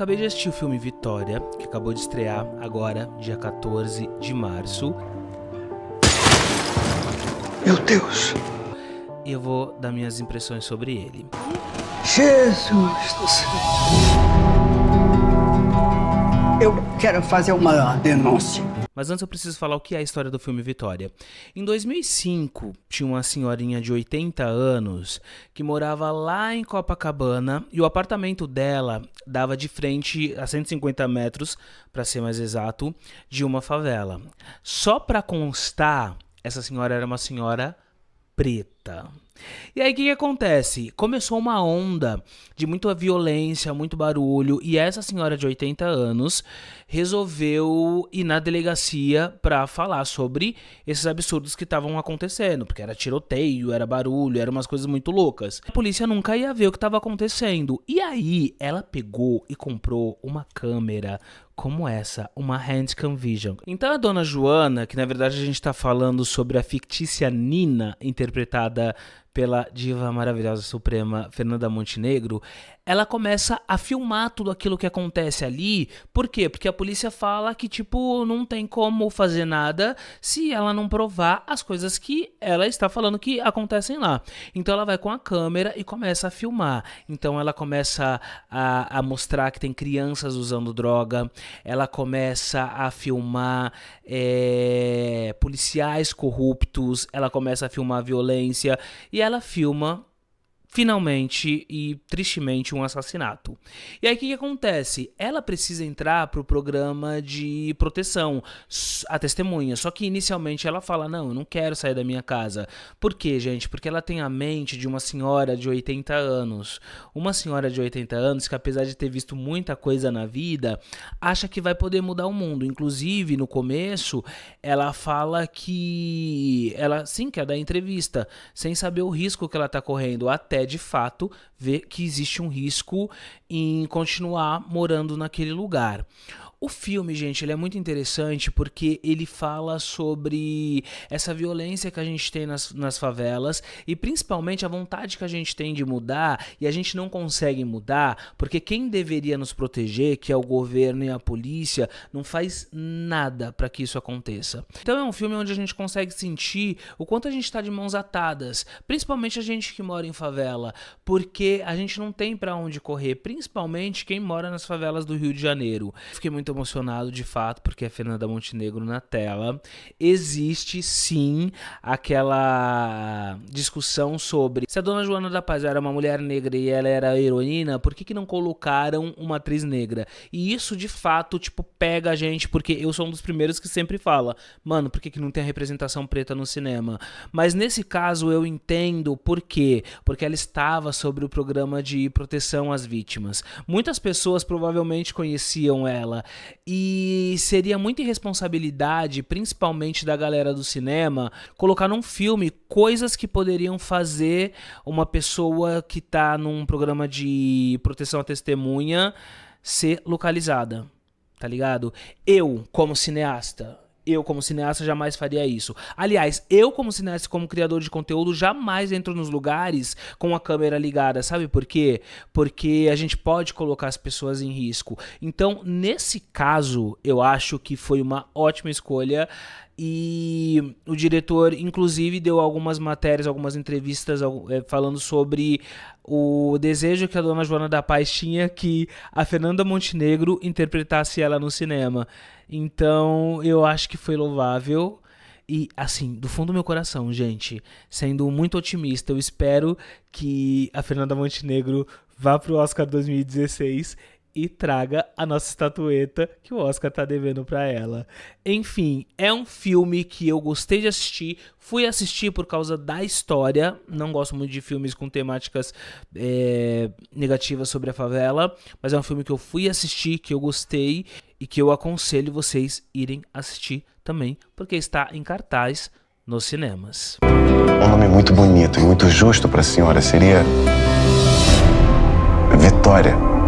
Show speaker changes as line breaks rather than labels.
Acabei de assistir o filme Vitória, que acabou de estrear agora, dia 14 de março.
Meu Deus!
E eu vou dar minhas impressões sobre ele.
Jesus do céu! Eu quero fazer uma denúncia.
Mas antes eu preciso falar o que é a história do filme Vitória. Em 2005, tinha uma senhorinha de 80 anos que morava lá em Copacabana e o apartamento dela dava de frente a 150 metros, para ser mais exato, de uma favela. Só para constar, essa senhora era uma senhora preta. E aí o que acontece? Começou uma onda de muita violência, muito barulho, e essa senhora de 80 anos resolveu ir na delegacia para falar sobre esses absurdos que estavam acontecendo, porque era tiroteio, era barulho, eram umas coisas muito loucas. A polícia nunca ia ver o que estava acontecendo. E aí ela pegou e comprou uma câmera como essa, uma Handcam Vision. Então a dona Joana, que na verdade a gente está falando sobre a fictícia Nina, interpretada pela diva maravilhosa suprema Fernanda Montenegro, ela começa a filmar tudo aquilo que acontece ali. Por quê? Porque a polícia fala que, tipo, não tem como fazer nada se ela não provar as coisas que ela está falando que acontecem lá. Então ela vai com a câmera e começa a filmar. Então ela começa a mostrar que tem crianças usando droga, ela começa a filmar policiais corruptos, ela começa a filmar violência e ela filma finalmente e tristemente um assassinato. E aí o que acontece? Ela precisa entrar pro programa de proteção, a testemunha, só que inicialmente ela fala, não, eu não quero sair da minha casa. Por quê, gente? Porque ela tem a mente de uma senhora de 80 anos. Uma senhora de 80 anos que, apesar de ter visto muita coisa na vida, acha que vai poder mudar o mundo. Inclusive, no começo, ela fala que ela sim quer dar entrevista, sem saber o risco que ela tá correndo, até de fato ver que existe um risco em continuar morando naquele lugar. O filme, gente, ele é muito interessante porque ele fala sobre essa violência que a gente tem nas favelas e principalmente a vontade que a gente tem de mudar e a gente não consegue mudar porque quem deveria nos proteger, que é o governo e a polícia, não faz nada para que isso aconteça. Então é um filme onde a gente consegue sentir o quanto a gente está de mãos atadas, principalmente a gente que mora em favela, porque a gente não tem para onde correr, principalmente quem mora nas favelas do Rio de Janeiro. Fiquei muito emocionado de fato porque a Fernanda Montenegro na tela. Existe sim aquela discussão sobre se a dona Joana da Paz era uma mulher negra e ela era a heroína, por que não colocaram uma atriz negra? E isso de fato tipo pega a gente, porque eu sou um dos primeiros que sempre fala, mano, por que não tem a representação preta no cinema? Mas nesse caso eu entendo por quê, porque ela estava sobre o programa de proteção às vítimas. Muitas pessoas provavelmente conheciam ela e seria muita irresponsabilidade, principalmente da galera do cinema, colocar num filme coisas que poderiam fazer uma pessoa que tá num programa de proteção à testemunha ser localizada, tá ligado? Eu, como cineasta jamais faria isso. Aliás, eu como cineasta, como criador de conteúdo, jamais entro nos lugares com a câmera ligada. Sabe por quê? Porque a gente pode colocar as pessoas em risco. Então, nesse caso, eu acho que foi uma ótima escolha. E o diretor, inclusive, deu algumas matérias, algumas entrevistas falando sobre o desejo que a dona Joana da Paz tinha que a Fernanda Montenegro interpretasse ela no cinema. Então, eu acho que foi louvável. E, assim, do fundo do meu coração, gente, sendo muito otimista, eu espero que a Fernanda Montenegro vá pro Oscar 2016 e traga a nossa estatueta que o Oscar tá devendo pra ela. Enfim, é um filme que eu gostei de assistir. Fui assistir por causa da história. Não gosto muito de filmes com temáticas negativas sobre a favela, mas é um filme que eu fui assistir, que eu gostei e que eu aconselho vocês irem assistir também, porque está em cartaz nos cinemas.
Um nome muito bonito e muito justo pra senhora seria Vitória.